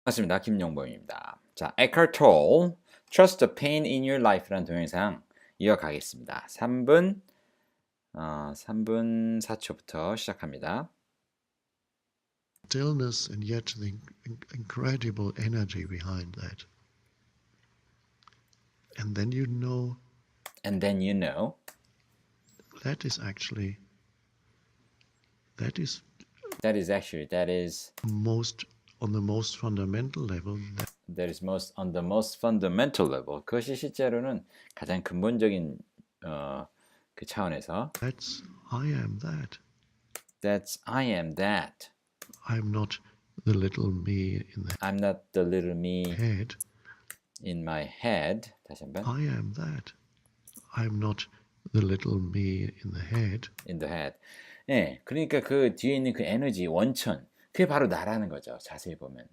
반갑습니다. 김용범입니다. 자, Ekchart Tolle, Trust the Pain in Your Life라는 동영상 이어가겠습니다. 3분 4초부터 시작합니다. Stillness and yet the incredible energy behind that. And then you know that is most on the most fundamental level. That is most on the most fundamental level. 그것이 실제로는 가장 근본적인 그 차원에서 That's I am that. That's I am that. I'm not the little me in the I'm not the little me head. in my head. 다시 한번. I am that. I'm not the little me in the head. In the head. 예, 그러니까 그 뒤에 있는 그 에너지, 원천, 그게 바로 나라는 거죠. 자세히 보면.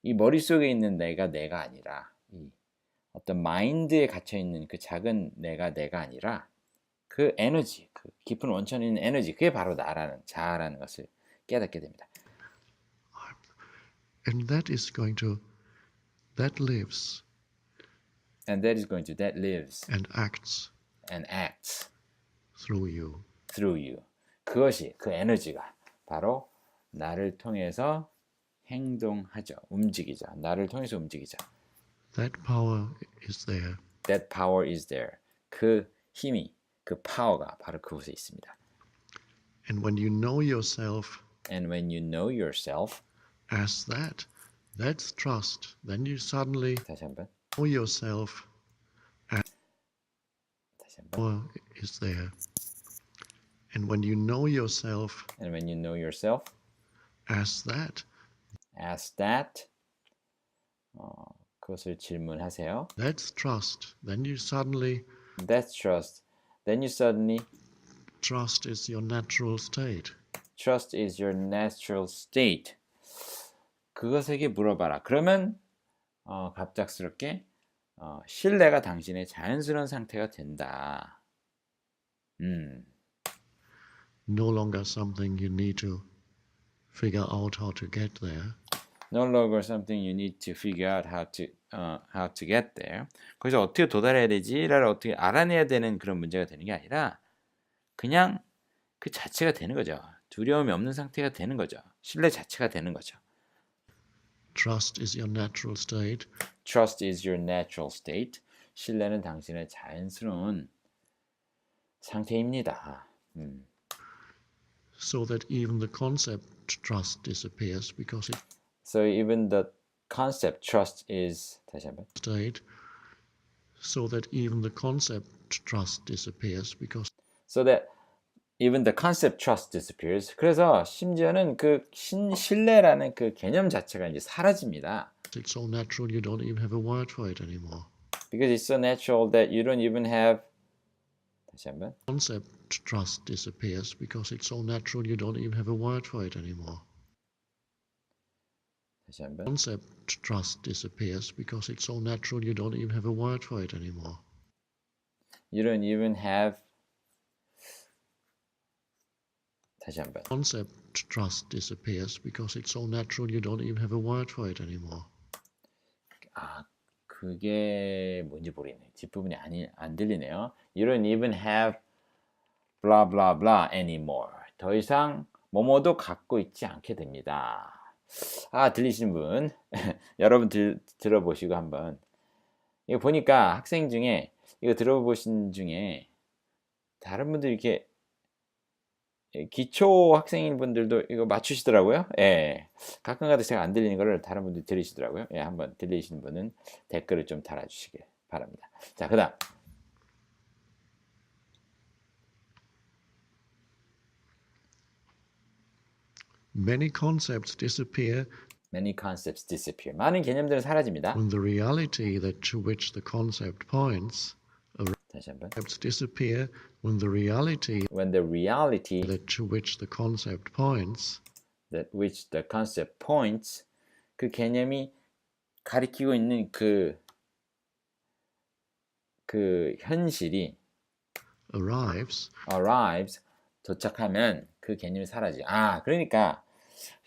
이 머릿속에 있는 내가 아니라 이 어떤 마인드에 갇혀 있는 그 작은 내가 아니라 그 에너지, 그 깊은 원천에 있는 에너지, 그게 바로 나라는 자아라는 것을 깨닫게 됩니다. And that lives that lives and acts through you. 그것이, 그 에너지가 바로 나를 통해서 행동하죠. 움직이죠. 나를 통해서 움직이죠. That power is there. That power is there. 그 힘이, 그 파워가 바로 그곳에 있습니다. And when you know yourself as that's trust. Then you suddenly 다시 한번. know yourself as power is there. And when you know yourself as that, 그것을 질문하세요. That's trust. Then you suddenly trust is your natural state. Trust is your natural state. 그것에게 물어봐라. 그러면 갑작스럽게 신뢰가 당신의 자연스러운 상태가 된다. No longer something you need to figure out how to get there. No longer something you need to figure out how to get there. 거기서 어떻게 도달해야 되지를 어떻게 알아내야 되는 그런 문제가 되는 게 아니라 그냥 그 자체가 되는 거죠. 두려움이 없는 상태가 되는 거죠. 신뢰 자체가 되는 거죠. Trust is your natural state. Trust is your natural state. 신뢰는 당신의 자연스러운 상태입니다. So that even the concept trust disappears because it So even the concept trust is 다시 한번. State. So that even the concept trust disappears because So that even the concept trust disappears. 그래서 심지어는 그 신뢰라는 그 개념 자체가 이제 사라집니다. It's so natural you don't even have a word for it anymore. Because it's so natural that you don't even have 다시 한번. Concept trust disappears because it's so natural you don't even have a word for it anymore. 다시 한번. Concept trust disappears because it's so natural you don't even have a word for it anymore. You don't even have 다시 한번. Concept trust disappears because it's so natural you don't even have a word for it anymore. 그게 뭔지 모르겠네요. 뒷부분이 안 들리네요. You don't even have blah blah blah anymore. 더 이상 뭐뭐도 갖고 있지 않게 됩니다. 들리시는 분 여러분 들어보시고 한번 이거 보니까 학생 중에 이거 들어보신 중에 다른 분들 이렇게 기초 학생인 분들도 이거 맞추시더라고요. 예, 가끔가다 제가 안 들리는 거를 다른 분들이 들으시더라고요. 예, 한번 들리시는 분은 댓글을 좀 달아주시길 바랍니다. 자, 그다음 Many concepts disappear. 많은 개념들은 사라집니다. When the reality that to which the concept points 다시 한번. disappear when the reality that to which the concept points 그 개념이 가리키고 있는 그 현실이 arrives 도착하면 그 개념이 사라지. 그러니까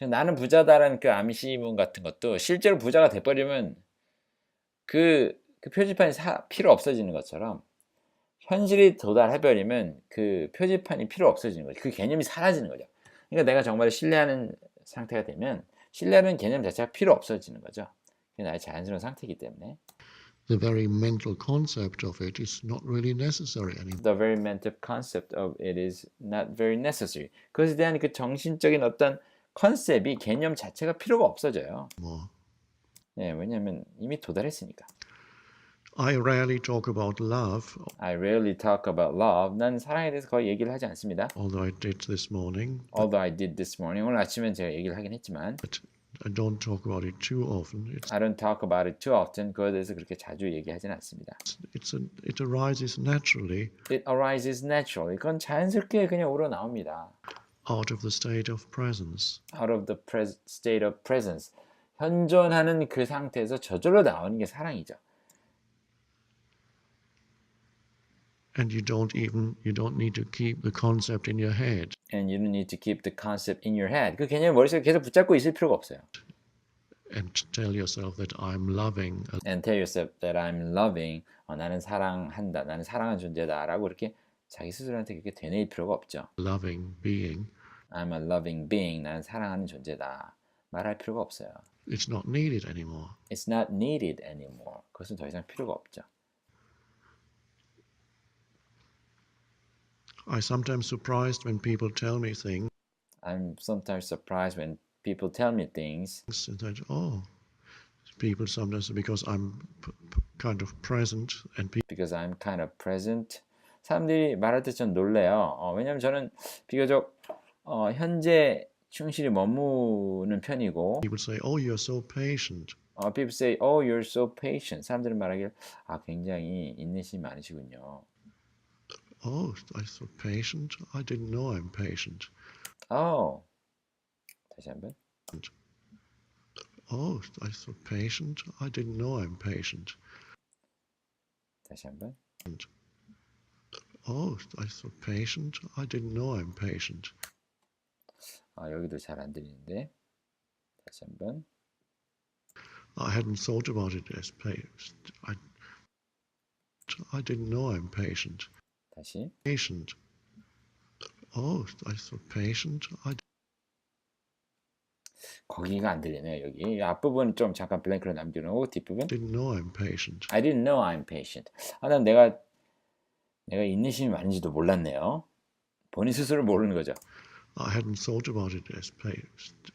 나는 부자다라는 그 암시문 같은 것도 실제로 부자가 돼버리면 그 표지판이 필요 없어지는 것처럼 현실이 도달해버리면 그 표지판이 필요 없어지는 거죠. 그 개념이 사라지는 거죠. 그러니까 내가 정말 신뢰하는 상태가 되면 신뢰하는 개념 자체가 필요 없어지는 거죠. 그게 나의 자연스러운 상태이기 때문에 The very mental concept of it is not really necessary anymore. The very mental concept of it is not very necessary. 그것에 대한 그 정신적인 어떤 컨셉이 개념 자체가 필요가 없어져요. 네, 왜냐하면 이미 도달했으니까. I rarely talk about love, I rarely talk about love. 난 사랑에 대해서 거의 얘기를 하지 않습니다. although I did this morning. Although I did this morning. 오늘 아침엔 제가 얘기를 하긴 했지만 But I don't talk about it too often. I don't talk about it too often. 그거에 대해서 그렇게 자주 얘기하지는 않습니다. It arises naturally It arises naturally. 그건 자연스럽게 그냥 우러나옵니다. out of the state of presence. Out of the state of presence. 현존하는 그 상태에서 저절로 나오는 게 사랑이죠. And you don't need to keep the concept in your head. And you don't need to keep the concept in your head. 그 개념을 머릿속에 계속 붙잡고 있을 필요가 없어요. And tell yourself that I'm loving. And tell yourself that I'm loving. 나는 사랑한다. 나는 사랑하는 존재다. 라고 이렇게 자기 스스로한테 그렇게 되뇌일 필요가 없죠. Loving being. I'm a loving being. 나는 사랑하는 존재다. 말할 필요가 없어요. It's not needed anymore. It's not needed anymore. 그것은 더 이상 필요가 없죠. I'm sometimes surprised when people tell me things. I'm sometimes surprised when people tell me things. And that, people sometimes, because I'm kind of present and people. Because I'm kind of present. 사람들이 말할 때 전 놀래요. 왜냐하면 저는 비교적 현재 충실히 머무는 편이고. People say, "Oh, you're so patient." People say, "Oh, you're so patient." 사람들은 말하길, 굉장히 인내심이 많으시군요. Oh, I'm so patient. I didn't know I'm patient. 다시 한번. Oh, I'm so patient. I didn't know I'm patient. 다시 한번. Oh, I'm so patient. I didn't know I'm patient. 여기도 잘 안 들리는데. 다시 한번. I hadn't thought about it as patient. I didn't know I'm patient. 다시. Patient. Oh, I'm so patient. 거기가 안 들리네요. 여기 앞부분 좀 잠깐 블랭크로 남겨놓고 뒷부분. Didn't know I'm patient. I didn't know I'm patient. 난 내가 인내심이 많은지도 몰랐네요. 본인 스스로 모르는 거죠. I hadn't thought about it as patient.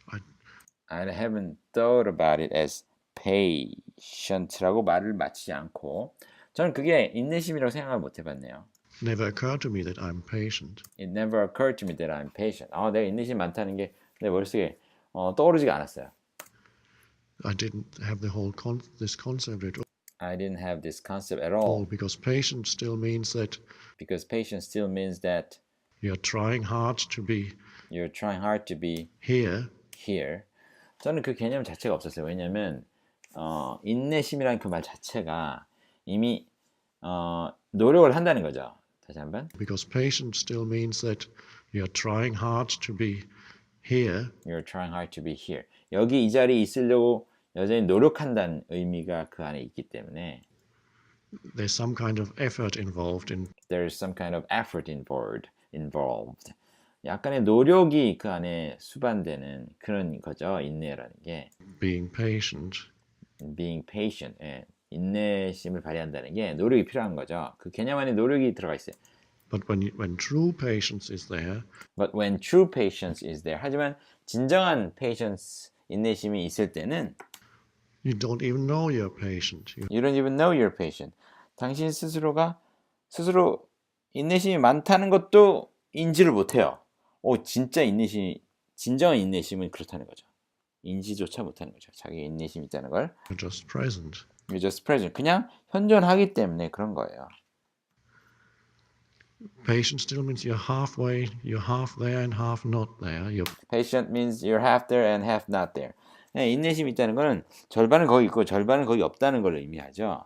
I haven't thought about it as patient라고 말을 마치지 않고 저는 그게 인내심이라고 생각을 못 해봤네요. Never occurred to me that I'm patient. It never occurred to me that I'm patient. 내가 인내심이 많다는 게 내 머릿속에 떠오르지가 않았어요. I didn't have this concept at all. I didn't have this concept at all. Because patience still means that. Because patience still means that. You're trying hard to be. You're trying hard to be. Here. 저는 그 개념 자체가 없었어요. 왜냐하면 인내심이라는 그 말 자체가 이미 노력을 한다는 거죠. 다시 한번. Because patience still means that you're trying hard to be here. You're trying hard to be here. 여기 이 자리에 있으려고 여전히 노력한다는 의미가 그 안에 있기 때문에. There's some kind of effort involved in. There's some kind of effort involved. 약간의 노력이 그 안에 수반되는 그런 거죠. 인내라는 게. Being patient. 예. 인내심을 발휘한다는 게 노력이 필요한 거죠. 그 개념 안에 노력이 들어가 있어요. But when true patience is there. But when true patience is there. 하지만 진정한 patience, 인내심이 있을 때는 You don't even know you're patient. You don't even know you're patient. 당신 스스로 인내심이 많다는 것도 인지를 못해요. 진정한 인내심은 그렇다는 거죠. 인지조차 못하는 거죠. 자기 인내심이 있다는 걸. You're just present. You're just present. 그냥 현존하기 때문에 그런 거예요. Patient still means you're half there and half not there. Patient means you're half there and half not there. 인내심이 있다는 거는 절반은 거기 있고 절반은 거기 없다는 걸 의미하죠.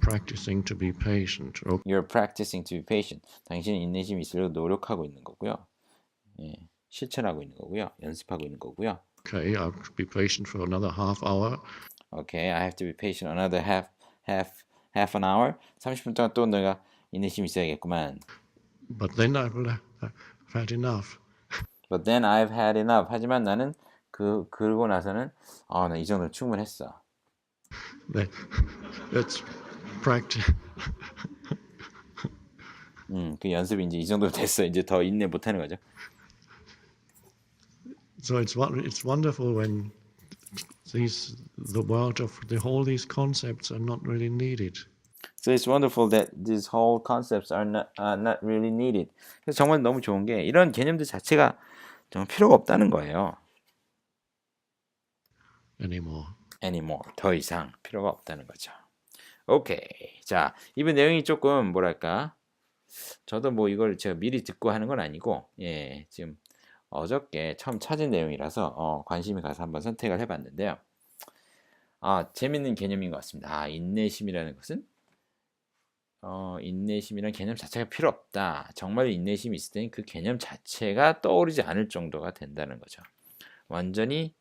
Practicing to be patient. You're practicing to be patient. 당신은 인내심이 있으려고 노력하고 있는 거고요. 예. 실천하고 있는 거고요. 연습하고 있는 거고요. Okay, I'll be patient for another half hour. Okay, I have to be patient another half an hour. 30분 동안 또 내가 인내심 있어야겠구만. But then I will have had enough. But then I've had enough. 하지만 나는 그러고 나서는 나 이 정도는 충분했어. That's practice. 그 연습이 이제 이 정도 됐어. 이제 더 인내 못하는 거죠. So it's wonderful when the world of all these concepts are not really needed. So it's wonderful that these whole concepts are not really needed. 그래서 정말 너무 좋은 게 이런 개념들 자체가 정말 필요가 없다는 거예요. Anymore. 더 이상 필요가 없다는 거죠. 오케이. 자, 이번 내용이 조금 뭐랄까? 저도 뭐 이걸 제가 미리 듣고 하는 건 아니고, 예, 지금 어저께 처음 찾은 내용이라서 관심이 가서 한번 선택을 해봤는데요. 재밌는 개념인 것 같습니다. 인내심이라는 것은 인내심이라는 개념 자체가 필요 없다. 정말 인내심이 있을 때는 그 개념 자체가 떠오르지 않을 정도가 된다는 거죠. 완전히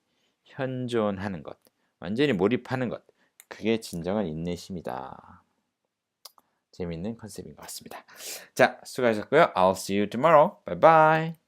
현존하는 것, 완전히 몰입하는 것, 그게 진정한 인내심이다. 재밌는 컨셉인 것 같습니다. 자, 수고하셨고요. I'll see you tomorrow. Bye bye.